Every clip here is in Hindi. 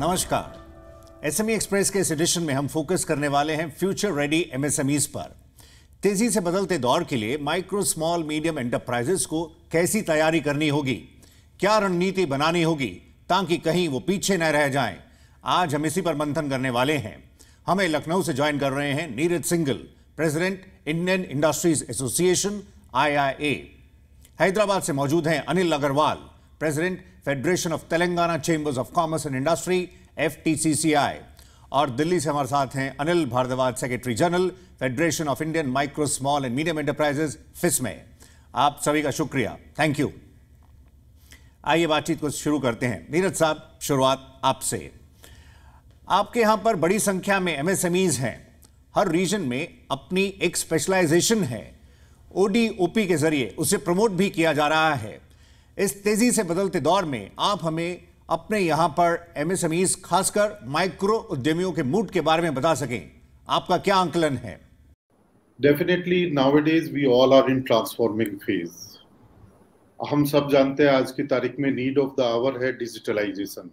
नमस्कार। एसएमई एक्सप्रेस के इस एडिशन में हम फोकस करने वाले हैं फ्यूचर रेडी एमएसएमईज पर। तेजी से बदलते दौर के लिए माइक्रो स्मॉल मीडियम एंटरप्राइजेस को कैसी तैयारी करनी होगी, क्या रणनीति बनानी होगी ताकि कहीं वो पीछे न रह जाएं। आज हम इसी पर मंथन करने वाले हैं। हमें लखनऊ से ज्वाइन कर रहे हैं Neeraj Singhal, president Indian industries association IIA। Hyderabad से मौजूद हैं Anil Agarwal, president federation of Telangana chambers of commerce and industry FTCCI। और दिल्ली से हमारे साथ हैं Anil Bhardwaj, secretary general federation of Indian micro small and medium enterprises FISME। आप सभी का शुक्रिया, थैंक यू। आइए बातचीत को शुरू करते हैं। नीरज साहब, शुरुआत आपसे। आपके यहां पर बड़ी संख्या में MSMEs हैं, हर रीजन में अपनी एक स्पेशलाइजेशन है, ODOP के जरिए उसे प्रमोट भी किया जा रहा है। इस तेजी से बदलते दौर में आप हमें अपने यहां पर MSMEs, खासकर माइक्रो उद्यमियों के मूड के बारे में बता सकें, आपका क्या आंकलन है? Definitely nowadays we all are in transforming phase. हम सब जानते हैं आज की तारीख में नीड ऑफ द आवर है डिजिटलाइजेशन,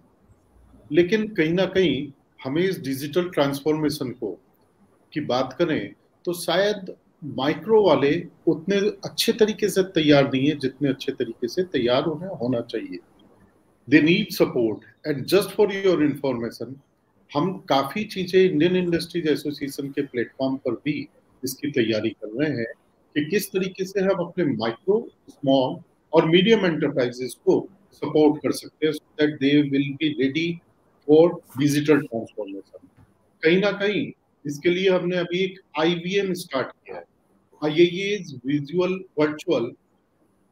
लेकिन कहीं ना कहीं हमें इस डिजिटल ट्रांसफॉर्मेशन को की बात करें तो शायद माइक्रो वाले उतने अच्छे तरीके से तैयार नहीं है जितने अच्छे तरीके से तैयार होना चाहिए। They need support. And just for your information, हम काफी चीजें इंडियन इंडस्ट्रीज एसोसिएशन के प्लेटफॉर्म पर भी इसकी तैयारी कर रहे हैं कि किस तरीके से हम अपने माइक्रो, स्मॉल और मीडियम एंटरप्राइजेस को सपोर्ट कर सकते हैं so that they will be ready for digital transformation. कहीं ना कहीं इसके लिए हमने अभी एक IVM स्टार्ट किया है, IIA's visual virtual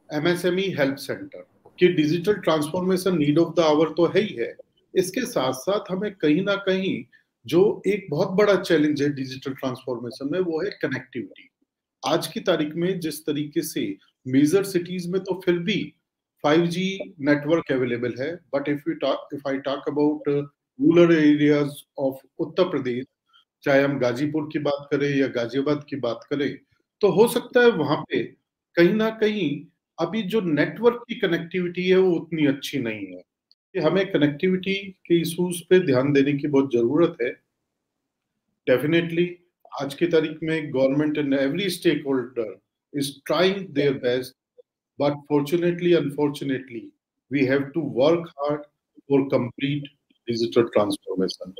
MSME help centre. कि digital transformation need of the hour तो है ही है, इसके साथ साथ हमें कहीं ना कहीं जो एक बहुत बड़ा चैलेंज है डिजिटल ट्रांसफॉर्मेशन में वो है कनेक्टिविटी। आज की तारीख में जिस तरीके से मेजर सिटीज में तो फिर भी 5G नेटवर्क अवेलेबल है, but if I talk about rural areas of Uttar Pradesh, चाहे हम गाजीपुर की बात करें या गाजियाबाद की बात करें, तो हो सकता है वहां पे कहीं ना कहीं अभी जो नेटवर्क की कनेक्टिविटी है वो उतनी अच्छी नहीं है। कि हमें कनेक्टिविटी के इश्यूज पे ध्यान देने की बहुत जरूरत है। डेफिनेटली आज की तारीख में government and every stakeholder is trying their best, but fortunately unfortunately we have to work hard for complete digital transformation.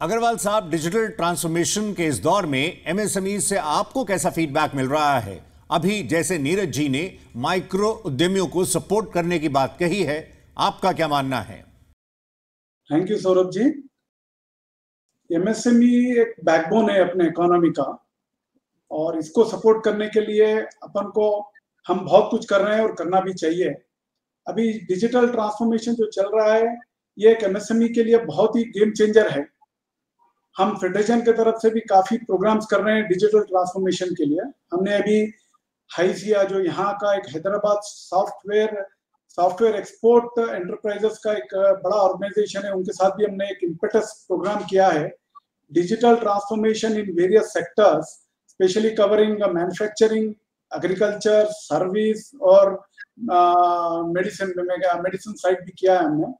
Agarwal साहब, डिजिटल ट्रांसफॉर्मेशन के इस दौर में MSME से आपको कैसा फीडबैक मिल रहा है? अभी जैसे नीरज जी ने माइक्रो उद्यमियों को सपोर्ट करने की बात कही है, आपका क्या मानना है? Thank you Saurabh ji. MSME एक बैकबोन है अपने इकोनॉमी का, और इसको सपोर्ट करने के लिए अपन को हम बहुत कुछ कर रहे हैं और करना भी चाहिए। अभी डिजिटल ट्रांसफॉर्मेशन जो चल रहा है ये एक MSME के लिए बहुत ही गेम चेंजर है। हम फेडरेशन की तरफ से भी काफी प्रोग्राम्स कर रहे हैं डिजिटल ट्रांसफॉर्मेशन के लिए। हमने अभी हाइसिया, जो यहाँ का एक हैदराबाद सॉफ्टवेयर एक्सपोर्ट एंटरप्राइजेस का एक बड़ा ऑर्गेनाइजेशन है, उनके साथ भी हमने एक इम्पेटस प्रोग्राम किया है digital transformation in various sectors, specially covering manufacturing, agriculture, service और मेडिसिन साइड भी किया है हमने।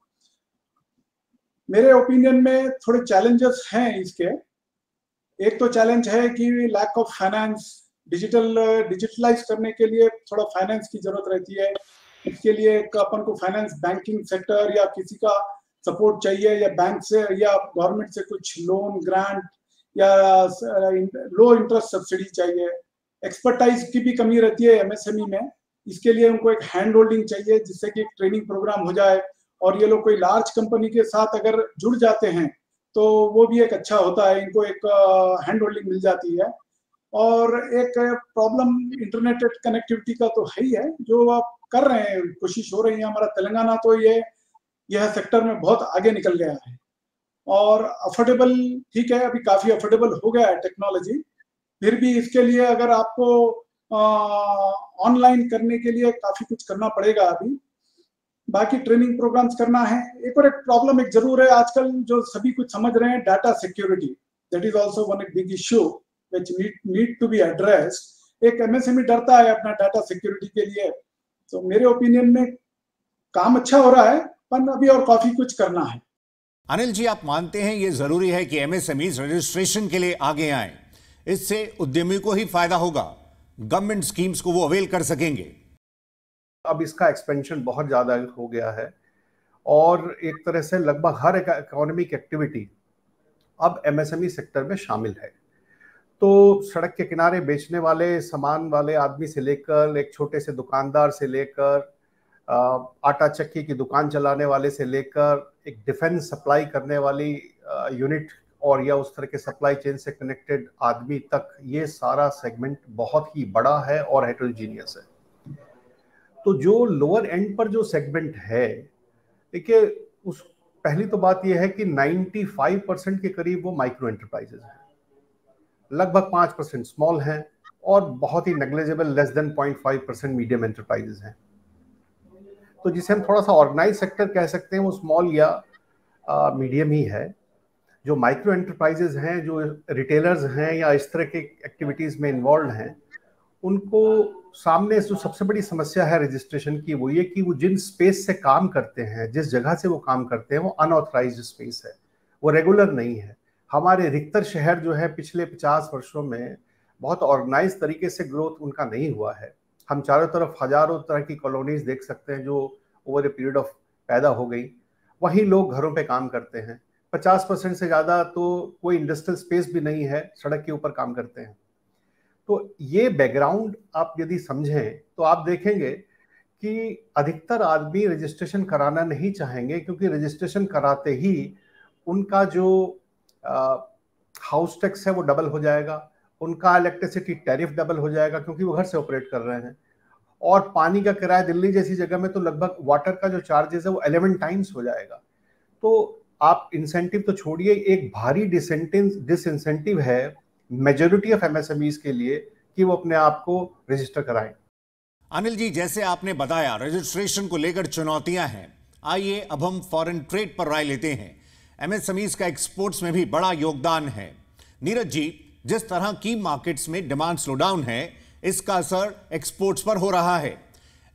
मेरे ओपिनियन में थोड़े चैलेंजेस हैं इसके। एक तो चैलेंज है कि लैक ऑफ फाइनेंस। डिजिटलाइज करने के लिए थोड़ा फाइनेंस की जरूरत रहती है। इसके लिए अपन को फाइनेंस, बैंकिंग सेक्टर या किसी का सपोर्ट चाहिए, या बैंक से या गवर्नमेंट से कुछ लोन, ग्रांट या लो इंटरेस्ट सब्सिडी चाहिए। एक्सपर्टाइज की भी कमी रहती है MSME में। इसके लिए उनको एक हैंड होल्डिंग चाहिए, जिससे कि ट्रेनिंग प्रोग्राम हो जाए, और ये लोग कोई लार्ज कंपनी के साथ अगर जुड़ जाते हैं तो वो भी एक अच्छा होता है, इनको एक हैंड होल्डिंग मिल जाती है। और एक प्रॉब्लम इंटरनेट कनेक्टिविटी का तो है ही है, जो आप कर रहे हैं, कोशिश हो रही है। हमारा तेलंगाना तो यह सेक्टर में बहुत आगे निकल गया है। और अफोर्डेबल, ठीक है, अभी काफी अफोर्डेबल हो गया है टेक्नोलॉजी, फिर भी इसके लिए अगर आपको ऑनलाइन करने के लिए काफी कुछ करना पड़ेगा अभी। बाकी ट्रेनिंग प्रोग्राम्स करना है। एक प्रॉब्लम एक जरूर है आजकल, जो सभी कुछ समझ रहे हैं, data security. That is also one big issue which need to be addressed. एक MSME डरता है अपना डाटा सिक्योरिटी के लिए। तो मेरे ओपिनियन में काम अच्छा हो रहा है, पर अभी और काफी कुछ करना है। अनिल जी, आप मानते हैं ये जरूरी है कि एमएसएमईज रजिस्ट्रेशन के लिए आगे आएं? इससे उद्यमी को ही फायदा होगा, गवर्नमेंट स्कीम्स को वो अवेल कर सकेंगे। अब इसका एक्सपेंशन बहुत ज्यादा हो गया है और एक तरह से लगभग हर इकोनॉमिक एक्टिविटी अब एमएसएमई सेक्टर में शामिल है। तो सड़क के किनारे बेचने वाले, सामान वाले आदमी से लेकर एक छोटे से दुकानदार से लेकर आटा चक्की की दुकान चलाने वाले से लेकर एक डिफेंस सप्लाई करने वाली यूनिट और या उस तरह के सप्लाई चेन से कनेक्टेड आदमी तक, ये सारा सेगमेंट बहुत ही बड़ा है और हेटेरोजीनियस है। तो जो लोअर एंड पर जो सेगमेंट है, देखिए, उस पहली तो बात यह है कि 95% के करीब वो माइक्रो एंटरप्राइजेज हैं, लगभग 5% स्मॉल हैं और बहुत ही negligible less than 0.5% medium enterprises हैं। तो जिसे हम थोड़ा सा ऑर्गेनाइज सेक्टर कह सकते हैं, वो स्मॉल या मीडियम ही है। जो माइक्रो एंटरप्राइजेज हैं, जो रिटेलर्स हैं या इस तरह के एक्टिविटीज में इन्वॉल्व हैं, उनको सामने जो सबसे बड़ी समस्या है रजिस्ट्रेशन की, वो ये कि वो जिन स्पेस से काम करते हैं, जिस जगह से वो काम करते हैं, वो अनऑथराइज्ड स्पेस है, वो रेगुलर नहीं है। हमारे अधिकतर शहर जो है पिछले 50 वर्षों में बहुत ऑर्गेनाइज तरीके से ग्रोथ उनका नहीं हुआ है। हम चारों तरफ हजारों तरह की कॉलोनीज देख सकते हैं जो ओवर ए पीरियड ऑफ पैदा हो गई। वहीं लोग घरों पे काम करते हैं, 50% से ज़्यादा तो कोई इंडस्ट्रियल स्पेस भी नहीं है, सड़क के ऊपर काम करते हैं। तो ये बैकग्राउंड आप यदि समझें तो आप देखेंगे कि अधिकतर आदमी रजिस्ट्रेशन कराना नहीं चाहेंगे, क्योंकि रजिस्ट्रेशन कराते ही उनका जो हाउस टैक्स है वो डबल हो जाएगा, उनका इलेक्ट्रिसिटी टैरिफ डबल हो जाएगा क्योंकि वो घर से ऑपरेट कर रहे हैं, और पानी का किराया दिल्ली जैसी जगह में तो लगभग वाटर का जो चार्जेस है वो 11 टाइम्स हो जाएगा। तो आप इंसेंटिव तो छोड़िए, एक भारी डिसइंसेंटिव है मेजॉरिटी ऑफ एमएसएमईज के लिए कि वो अपने आप को रजिस्टर कराएं। अनिल जी, जैसे आपने बताया रजिस्ट्रेशन को लेकर चुनौतियां हैं, आइए अब हम फॉरेन ट्रेड पर राय लेते हैं। एमएसएमईज का एक्सपोर्ट्स में भी बड़ा योगदान है। नीरज जी, जिस तरह की मार्केट्स में डिमांड स्लोडाउन है, इसका असर एक्सपोर्ट्स पर हो रहा है।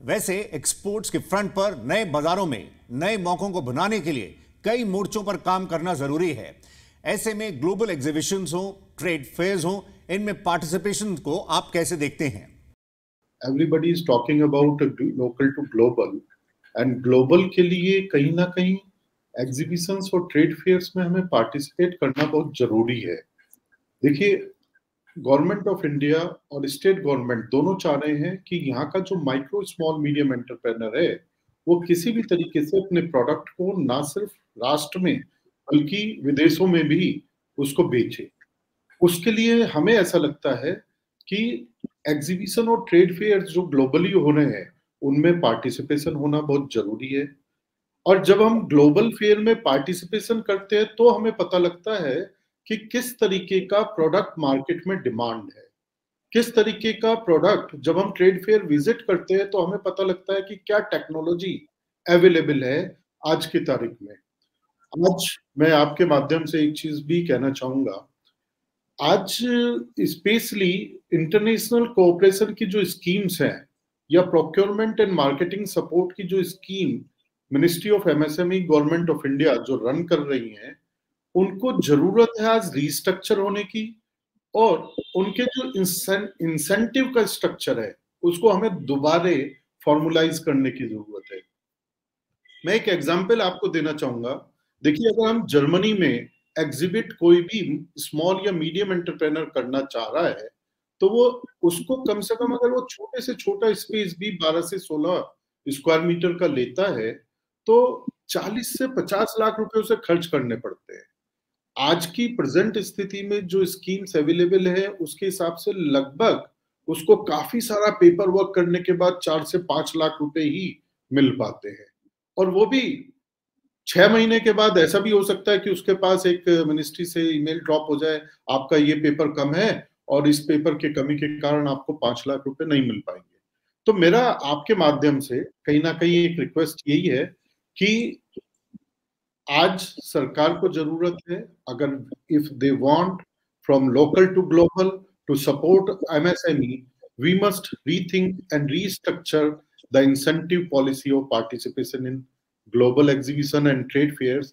वैसे एक्सपोर्ट्स के फ्रंट पर नए बाजारों में नए मौकों को बनाने के लिए कई मोर्चों पर काम करना जरूरी है। ऐसे में ग्लोबल एग्जीबिशंस हो, ट्रेड फेयर्स हो, इनमें पार्टिसिपेशन को आप कैसे देखते हैं? Everybody is talking about local to global, and global के लिए कहीं ना कहीं एग्जीबिशंस और ट्रेड फेयर्स में हमें पार्टिसिपेट करना बहुत जरूरी है। देखिए, गवर्नमेंट ऑफ इंडिया और स्टेट गवर्नमेंट दोनों चाह रहे हैं कि यहाँ का जो माइक्रो स्मॉल मीडियम एंटरप्रेन्योर है वो किसी भी तरीके से अपने प्रोडक्ट को ना सिर्फ राष्ट्र में बल्कि विदेशों में भी उसको बेचे। उसके लिए हमें ऐसा लगता है कि एग्जीबिशन और ट्रेड फेयर जो ग्लोबली हो रहे हैं उनमें पार्टिसिपेशन होना बहुत जरूरी है। और जब हम ग्लोबल फेयर में पार्टिसिपेशन करते हैं तो हमें पता लगता है कि किस तरीके का प्रोडक्ट मार्केट में डिमांड है, किस तरीके का प्रोडक्ट। जब हम ट्रेड फेयर विजिट करते हैं तो हमें पता लगता है कि क्या टेक्नोलॉजी अवेलेबल है आज की तारीख में। आज मैं आपके माध्यम से एक चीज भी कहना चाहूंगा, आज स्पेशली इंटरनेशनल कोऑपरेशन की जो स्कीम्स हैं या प्रोक्योरमेंट एंड मार्केटिंग सपोर्ट की जो scheme ministry of MSME government of India जो रन कर रही हैं, उनको जरूरत है आज रीस्ट्रक्चर होने की, और उनके जो इंसेंटिव का स्ट्रक्चर है उसको हमें दोबारा फॉर्मुलाइज करने की जरूरत है। मैं एक एग्जांपल आपको देना चाहूंगा। देखिए, अगर हम जर्मनी में एग्जिबिट कोई भी स्मॉल या मीडियम एंटरप्रेन्योर करना चाह रहा है तो वो उसको कम से कम, अगर वो छोटे से छोटा स्पेस भी 12 से 16 स्क्वायर मीटर का लेता है तो 40 से 50 लाख रुपए उसे खर्च करने पड़ते हैं। आज की प्रेजेंट स्थिति में जो स्कीम्स अवेलेबल है उसके हिसाब से लगभग उसको काफी सारा पेपर वर्क करने के बाद 4 से 5 लाख रुपए ही मिल पाते हैं, और वो भी 6 महीने के बाद। ऐसा भी हो सकता है कि उसके पास एक मिनिस्ट्री से ईमेल ड्रॉप हो जाए, आपका ये पेपर कम है और इस पेपर के कमी के कारण आपको 5 लाख रुपए नहीं मिल पाएंगे। तो मेरा आपके माध्यम से कहीं ना कहीं एक रिक्वेस्ट यही है कि आज सरकार को जरूरत है, अगर if they want from local to global to support MSME, we must rethink and restructure the incentive policy of participation in global exhibition and trade fairs,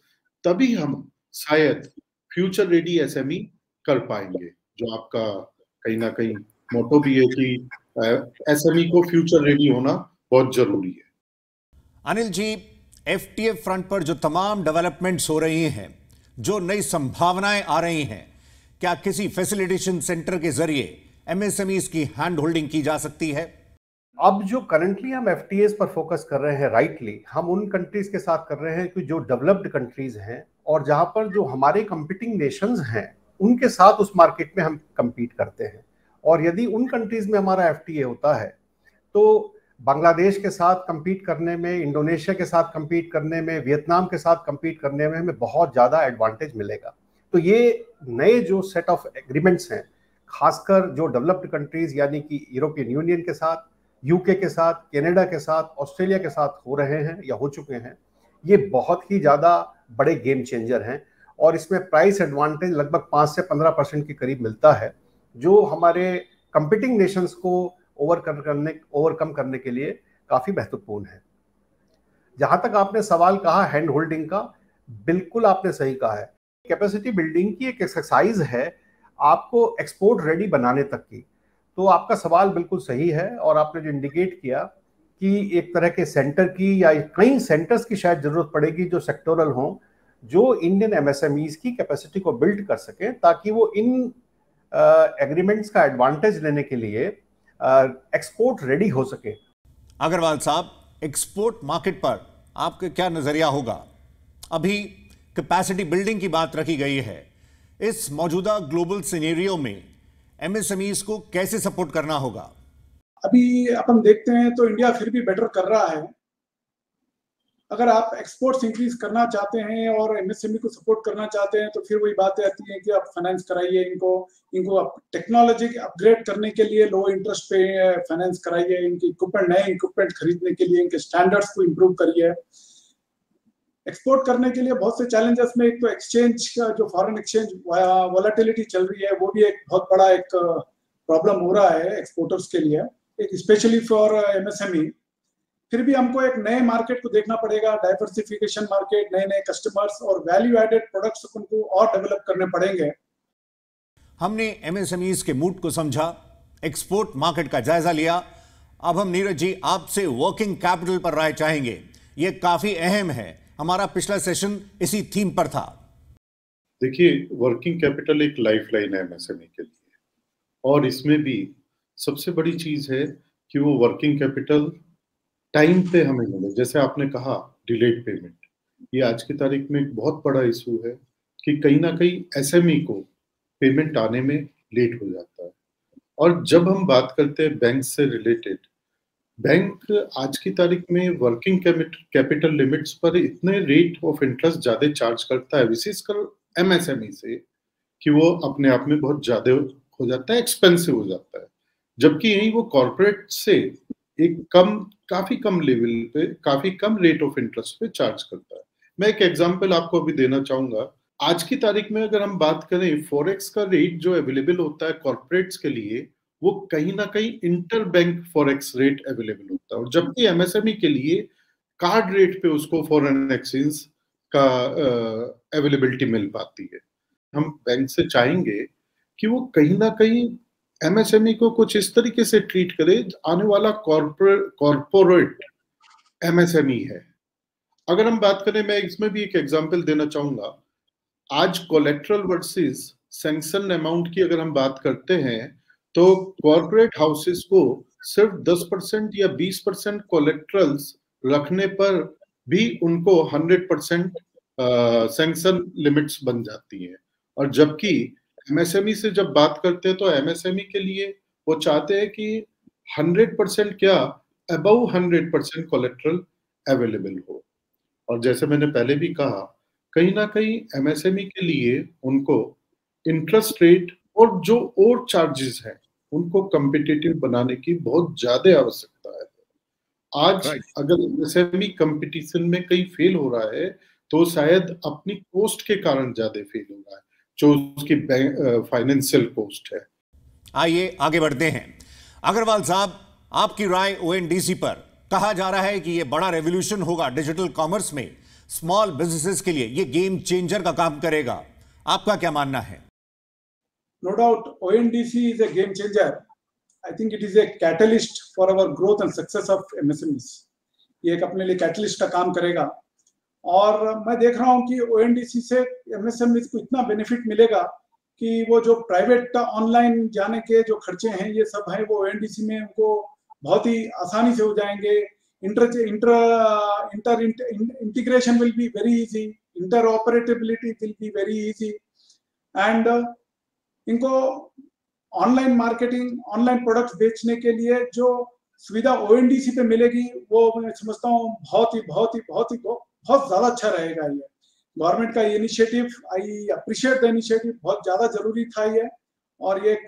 तभी हम शायद फ्यूचर रेडी एसएमई कर पाएंगे, जो आपका कहीं ना कहीं मोटो भी है कि एसएमई को फ्यूचर रेडी होना बहुत जरूरी है। अनिल जी, एफटीए फ्रंट पर जो तमाम डेवलपमेंट्स हो रही हैं, जो नई संभावनाएं आ रही हैं, क्या किसी फैसिलिटेशन सेंटर के जरिए एमएसएमईज की हैंड होल्डिंग की जा सकती है? अब जो करंटली हम एफटीएस पर फोकस कर रहे हैं, राइटली हम उन कंट्रीज के साथ कर रहे हैं कि जो डेवलप्ड कंट्रीज हैं और जहां पर जो हमारे कंपीटिंग नेशंस हैं उनके साथ उस मार्केट में हम compete करते हैं। और यदि उन कंट्रीज में हमारा एफटीए होता है तो बांग्लादेश के साथ compete करने में, इंडोनेशिया के साथ compete करने में, वियतनाम के साथ compete करने में हमें बहुत ज़्यादा एडवांटेज मिलेगा। तो ये नए जो सेट ऑफ एग्रीमेंट्स हैं, खासकर जो डेवलप्ड कंट्रीज यानी कि यूरोपियन यूनियन के साथ, यूके के साथ, कनाडा के साथ, ऑस्ट्रेलिया के साथ हो रहे हैं या हो चुके हैं, ये बहुत ही ज़्यादा बड़े गेम चेंजर हैं। और इसमें प्राइस एडवांटेज लगभग 5 से 15% के करीब मिलता है, जो हमारे कंपीटिंग नेशंस को ओवरकम करने के लिए काफ़ी महत्वपूर्ण है। जहाँ तक आपने सवाल कहा हैंड होल्डिंग का, बिल्कुल आपने सही कहा है। कैपेसिटी बिल्डिंग की एक एक्सरसाइज है आपको एक्सपोर्ट रेडी बनाने तक की। तो आपका सवाल बिल्कुल सही है और आपने जो इंडिकेट किया कि एक तरह के सेंटर की या कई सेंटर्स की शायद जरूरत पड़ेगी जो सेक्टोरल हों, जो इंडियन एमएसएमईज की कैपेसिटी को बिल्ड कर सकें ताकि वो इन एग्रीमेंट्स का एडवांटेज लेने के लिए एक्सपोर्ट रेडी हो सके। अग्रवाल साहब, एक्सपोर्ट मार्केट पर आपका क्या नजरिया होगा? अभी कैपेसिटी बिल्डिंग की बात रखी गई है, इस मौजूदा ग्लोबल सिनेरियो में एमएसएमईज को कैसे सपोर्ट करना होगा? अभी अपन देखते हैं तो इंडिया फिर भी बेटर कर रहा है। अगर आप एक्सपोर्ट्स इंक्रीज करना चाहते हैं और एमएसएमई को सपोर्ट करना चाहते हैं तो फिर वही बातें आती हैं कि आप फाइनेंस कराइए इनको आप टेक्नोलॉजी अपग्रेड करने के लिए लो इंटरेस्ट पे फाइनेंस कराइए, इनकी नए इक्विपमेंट खरीदने के लिए इनके स्टैंडर्ड्स को इम्प्रूव करिए। एक्सपोर्ट करने के लिए बहुत से चैलेंजेस में एक तो एक्सचेंज का जो फॉरेन एक्सचेंज वॉलेटिलिटी चल रही है, वो भी एक बहुत बड़ा एक प्रॉब्लम हो रहा है एक्सपोर्टर्स के लिए, एक स्पेशली फॉर एमएसएमई। फिर भी हमको एक नए मार्केट को देखना पड़ेगा, डाइवर्सिफिकेशन मार्केट, नए नए कस्टमर्स और वैल्यू एडेड प्रोडक्ट्स उनको और डेवलप करने पड़ेंगे। हमने एमएसएमईज के मूड को समझा, एक्सपोर्ट मार्केट का जायजा लिया। अब हम नीरज जी आपसे वर्किंग कैपिटल पर राय चाहेंगे। यह काफी अहम है, हमारा पिछला सेशन इसी थीम पर था। देखिए, वर्किंग कैपिटल एक लाइफलाइन है एमएसएमई के लिए, और इसमें भी सबसे बड़ी चीज है कि वो वर्किंग कैपिटल टाइम पे हमें मिले। जैसे आपने कहा डिलेड पेमेंट, ये आज की तारीख में एक बहुत बड़ा इशू है कि कहीं ना कहीं एसएमई को पेमेंट आने में लेट हो जाता है। और जब हम बात करते हैं बैंक से रिलेटेड, बैंक आज की तारीख में वर्किंग कैपिटल लिमिट्स पर इतने रेट ऑफ इंटरेस्ट ज्यादा चार्ज करता है, विशेषकर एमएसएमई से, कि वो अपने आप में बहुत ज्यादा हो जाता है, एक्सपेंसिव हो जाता है। जबकि यही वो कॉर्पोरेट से एक काफी कम लेवल पे, काफी कम रेट ऑफ इंटरेस्ट पे चार्ज करता है। मैं एक एग्जांपल आपको अभी देना चाहूंगा। आज की तारीख में अगर हम बात करें, फॉरेक्स का रेट जो अवेलेबल होता है कॉर्पोरेट्स के लिए, वो कहीं ना कहीं inter bank forex rate available होता है, और जबकि एमएसएमई के लिए कार्ड रेट पे उसको फॉरेन एक्सचेंज का अवेलेबिलिटी मिल पाती है। हम बैंक से चाहेंगे कि वो कहीं ना कहीं एमएसएमई को कुछ इस तरीके से ट्रीट करे, आने वाला कॉर्पोरेट एमएसएमई है। अगर हम बात करें, मैं इसमें भी एक एग्जांपल देना चाहूंगा। आज कोलेट्रल वर्सेस सैंक्शन अमाउंट की अगर हम बात करते हैं, तो कॉर्पोरेट हाउसेस को सिर्फ 10% या 20% कोलेट्रल्स रखने पर भी उनको 100% सैंक्शन लिमिट्स बन जाती हैं। और जबकि एमएसएमई से जब बात करते हैं तो एमएसएमई के लिए वो चाहते हैं कि 100% क्या, अबव 100% कोलेट्रल अवेलेबल हो। और जैसे मैंने पहले भी कहा, कहीं ना कहीं एमएसएमई के लिए उनको इंटरेस्ट रेट और जो और चार्जेस हैं उनको कम्पिटिटिव बनाने की बहुत ज्यादा आवश्यकता है। आज अगर एमएसएमई कंपटीशन में कहीं फेल हो रहा है तो शायद अपनी कॉस्ट के कारण ज्यादा फेल हो रहा है, जो उसकी फाइनेंशियल कॉस्ट है। आइए आगे बढ़ते हैं। अग्रवाल साहब, आपकी राय ओएनडीसी पर। कहा जा रहा है कि यह बड़ा रेवोल्यूशन होगा डिजिटल कॉमर्स में, स्मॉल बिजनेसेस के लिए ये गेम चेंजर का काम करेगा। आपका क्या मानना है? No doubt, ONDC is a game changer. I think it is a catalyst for our growth and success of MSMEs. ये एक अपने लिए कैटलिस्ट का काम करेगा और मैं देख रहा हूँ कि ONDC से MSMEs को इतना बेनिफिट मिलेगा कि वो जो प्राइवेट ऑनलाइन जाने के जो खर्चे हैं ये सब हैं वो ONDC में उनको बहुत ही आसानी से हो जाएंगे। Integration will be very easy, interoperability will be very easy and इनको ऑनलाइन मार्केटिंग, ऑनलाइन प्रोडक्ट्स बेचने के लिए जो सुविधा ONDC पे मिलेगी वो मैं समझता हूँ बहुत ज्यादा अच्छा रहेगा। ये गवर्नमेंट का initiative, I appreciate the initiative, बहुत ज्यादा जरूरी था ये और ये एक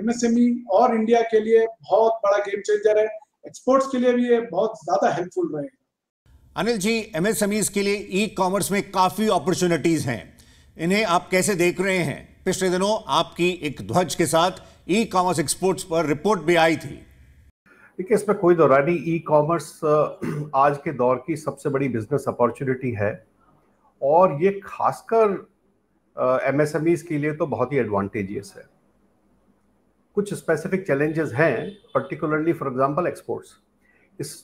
MSME और इंडिया के लिए बहुत बड़ा गेम चेंजर है। एक्सपोर्ट्स के लिए भी ये बहुत ज्यादा हेल्पफुल रहेगा। अनिल जी, MSMEs के लिए ई कॉमर्स में काफी अपॉर्चुनिटीज हैं, इन्हें आप कैसे देख रहे हैं? पिछले दिनों आपकी एक ध्वज के साथ ई कॉमर्स एक्सपोर्ट्स पर रिपोर्ट भी आई थी। देखिए, इसमें कोई दौरा नहीं, ई कॉमर्स आज के दौर की सबसे बड़ी बिजनेस अपॉर्चुनिटी है और ये खासकर MSMEs के लिए तो बहुत ही एडवांटेजियस है। कुछ स्पेसिफिक चैलेंजेस हैं, पर्टिकुलरली फॉर एग्जांपल एक्सपोर्ट्स।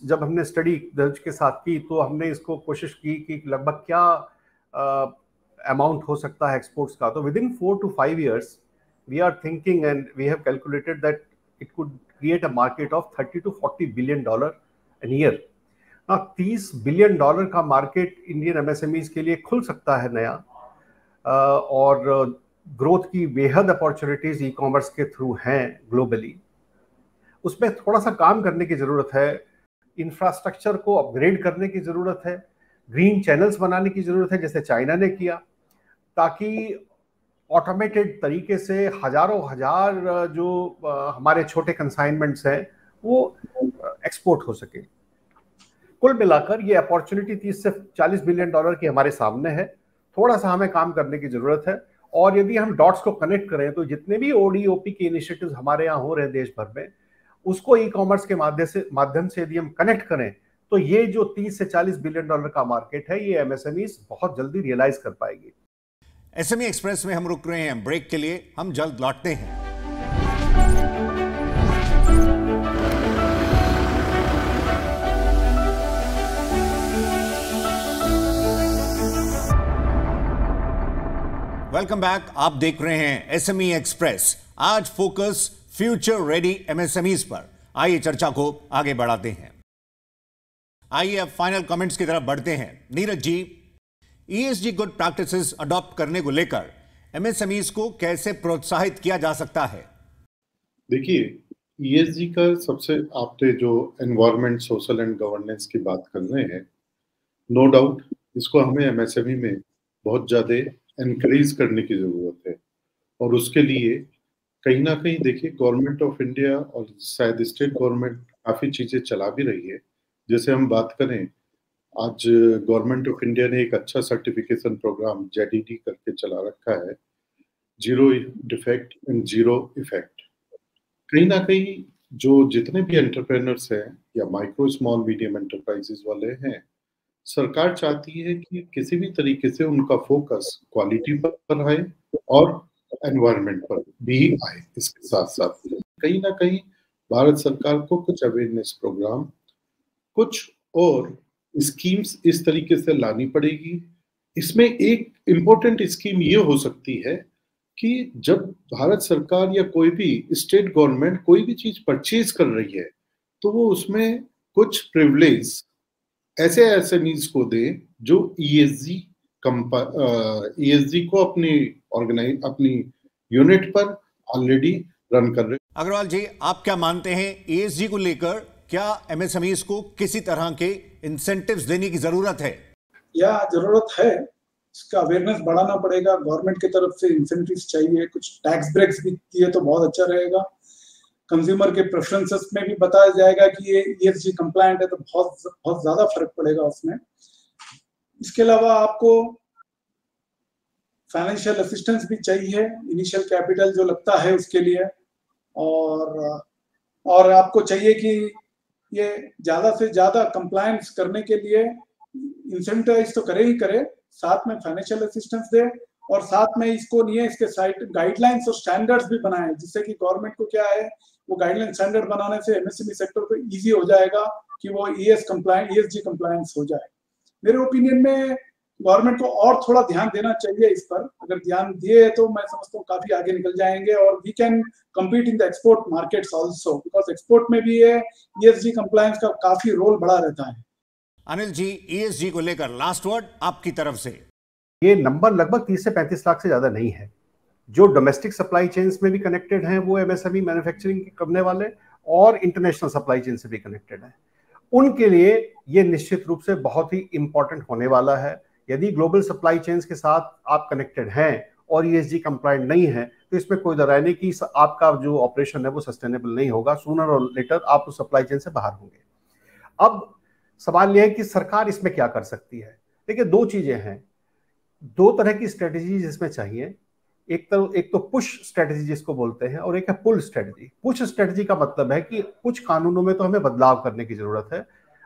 जब हमने स्टडी ध्वज के साथ की तो हमने इसको कोशिश की कि लगभग क्या अमाउंट हो सकता है एक्सपोर्ट्स का। तो within 4 to 5 years we are thinking and we have calculated that it could create a market of $30 to $40 billion an year. 30 billion dollar का मार्केट इंडियन MSMEs के लिए खुल सकता है नया और ग्रोथ की बेहद अपॉर्चुनिटीज ई कॉमर्स के थ्रू हैं ग्लोबली। उसमें थोड़ा सा काम करने की ज़रूरत है, इंफ्रास्ट्रक्चर को अपग्रेड करने की ज़रूरत है, ग्रीन चैनल्स बनाने की ज़रूरत है जैसे चाइना ने किया, ताकि ऑटोमेटेड तरीके से हजारों हजार जो हमारे छोटे कंसाइनमेंट्स हैं वो एक्सपोर्ट हो सके। कुल मिलाकर ये अपॉर्चुनिटी 30 से 40 बिलियन डॉलर की हमारे सामने है। थोड़ा सा हमें काम करने की ज़रूरत है और यदि हम डॉट्स को कनेक्ट करें तो जितने भी ODOP के इनिशिएटिव्स हमारे यहाँ हो रहे हैं देश भर में, उसको ई कॉमर्स के माध्यम से यदि हम कनेक्ट करें तो ये जो 30 से 40 बिलियन डॉलर का मार्केट है ये MSMEs बहुत जल्दी रियलाइज कर पाएगी। SME एक्सप्रेस में हम रुक रहे हैं ब्रेक के लिए, हम जल्द लौटते हैं। वेलकम बैक, आप देख रहे हैं SME एक्सप्रेस। आज फोकस फ्यूचर रेडी MSMEs पर। आइए चर्चा को आगे बढ़ाते हैं। आइए अब फाइनल कमेंट्स की तरफ बढ़ते हैं। Neeraj ji, ESG good practices adopt करने को लेकर MSMEs को कैसे प्रोत्साहित किया जा सकता है? देखिए, ESG का सबसे, आपने जो एनवायरनमेंट, सोशल एंड गवर्नेंस की बात कर रहे हैं, नो डाउट इसको हमें MSME में बहुत ज़्यादा एनकरेज करने की ज़रूरत है और उसके लिए कहीं ना कहीं देखिए गवर्नमेंट ऑफ इंडिया और शायद स्टेट गवर्नमेंट काफ़ी चीज़ें चला भी रही है। जैसे हम बात करें, आज गवर्नमेंट ऑफ इंडिया ने एक अच्छा सर्टिफिकेशन प्रोग्राम JDD करके चला रखा है, zero defect and zero effect. कहीं ना कहीं जो जितने भी एंटरप्रेन्योर्स हैं या माइक्रो स्मॉल मीडियम एंटरप्राइजेस वाले हैं, सरकार चाहती है कि किसी भी तरीके से उनका फोकस क्वालिटी पर आए और एनवायरनमेंट पर भी आए। इसके साथ साथ कहीं ना कहीं भारत सरकार को कुछ अवेयरनेस प्रोग्राम, कुछ और स्कीम्स इस तरीके से लानी पड़ेगी। इसमें एक इम्पोर्टेंट स्कीम ये हो सकती है कि जब भारत सरकार या कोई भी स्टेट गवर्नमेंट कोई भी चीज परचेज कर रही है तो वो उसमें कुछ प्रिविलेज ऐसे SMEs को दे जो ESG को अपनी यूनिट पर ऑलरेडी रन कर रहे। अग्रवाल जी, आप क्या मानते हैं, ESG को लेकर क्या MSMEs को किसी तरह के इंसेंटिव्स देने की जरूरत है? या जरूरत है, इसका अवेयरनेस बढ़ाना पड़ेगा। गवर्नमेंट की तरफ से इंसेंटिव्स चाहिए, कुछ टैक्स ब्रेक्स भी दिए तो बहुत अच्छा रहेगा। कंज्यूमर के प्रेफरेंसेस में भी बताया जाएगा कि ये ESG कंप्लायंट है तो बहुत ज्यादा फर्क पड़ेगा उसमें। इसके अलावा आपको फाइनेंशियल असिस्टेंस भी चाहिए, इनिशियल कैपिटल जो लगता है उसके लिए, और आपको चाहिए कि ये ज्यादा से ज्यादा कंप्लायंस करने के लिए इंसेंटाइज तो करे ही करे, साथ में फाइनेंशियल असिस्टेंस दे, और साथ में इसको नहीं है इसके साइड गाइडलाइंस और स्टैंडर्ड्स भी बनाए, जिससे कि गवर्नमेंट को क्या है वो गाइडलाइन स्टैंडर्ड बनाने से एमएसएमई सेक्टर को इजी हो जाएगा कि वो ESG कंप्लायंस हो जाए। मेरे ओपिनियन में गवर्नमेंट को और थोड़ा ध्यान देना चाहिए इस पर। अगर ध्यान दिए तो मैं समझता हूँ काफी आगे निकल जाएंगे, और we can compete in the export markets also, because export में भी ये ESG कंप्लायंस का काफी रोल बड़ा रहता है। अनिल जी, ESG को लेकर लास्ट वर्ड आपकी तरफ से। ये नंबर लगभग 30 से 35 लाख से ज्यादा नहीं है। जो डोमेस्टिक सप्लाई चेन्स में भी कनेक्टेड हैं वो एमएसएमई मैन्युफैक्चरिंग करने वाले, और इंटरनेशनल सप्लाई चेन से भी कनेक्टेड हैं, उनके लिए ये निश्चित रूप से बहुत ही इंपॉर्टेंट होने वाला है। यदि ग्लोबल सप्लाई चेन्स के साथ आप कनेक्टेड हैं और ESG कंप्लायंट नहीं है तो इसमें कोई दरार नहीं कि आपका जो ऑपरेशन है वो सस्टेनेबल नहीं होगा, सूनर और लेटर आप उस सप्लाई चेन से बाहर होंगे। अब सवाल यह है कि सरकार इसमें क्या कर सकती है। देखिए, दो चीजें हैं, दो तरह की स्ट्रेटेजी इसमें चाहिए। एक तो पुश स्ट्रेटेजी जिसको बोलते हैं, और एक है पुल स्ट्रेटेजी। पुश स्ट्रेटेजी का मतलब है कि कुछ कानूनों में तो हमें बदलाव करने की जरूरत है,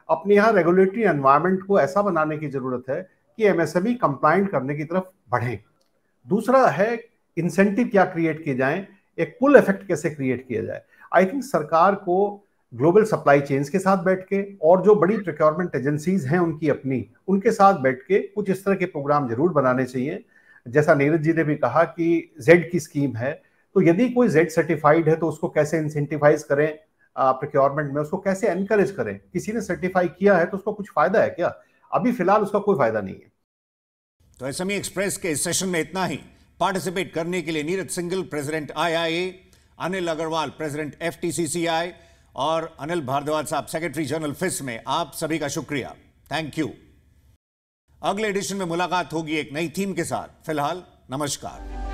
अपने यहाँ रेगुलेटरी एनवायरनमेंट को ऐसा बनाने की जरूरत है कि एमएसएमई कंप्लायंट करने की तरफ बढ़े। दूसरा है इंसेंटिव क्या क्रिएट किए जाएं, एक पुल इफेक्ट कैसे क्रिएट किया जाए। आई थिंक सरकार को ग्लोबल सप्लाई चेन्स के साथ बैठ के, और जो बड़ी प्रोक्योरमेंट एजेंसीज हैं उनकी अपनी, उनके साथ बैठ के कुछ इस तरह के प्रोग्राम जरूर बनाने चाहिए। जैसा नीरज जी ने भी कहा कि जेड की स्कीम है, तो यदि कोई जेड सर्टिफाइड है तो उसको कैसे इंसेंटिवाइज करें प्रोक्योरमेंट में, उसको कैसे एनकरेज करें। किसी ने सर्टिफाई किया है तो उसको कुछ फायदा है क्या? अभी फिलहाल उसका कोई फायदा नहीं है। तो एसएमई एक्सप्रेस के इस सेशन में इतना ही। पार्टिसिपेट करने के लिए Neeraj Singhal, president IIA, Anil Agarwal, president FTCCI, और अनिल भारद्वाज साहब, सेक्रेटरी जनरल FIS में, आप सभी का शुक्रिया, थैंक यू। अगले एडिशन में मुलाकात होगी एक नई थीम के साथ। फिलहाल नमस्कार।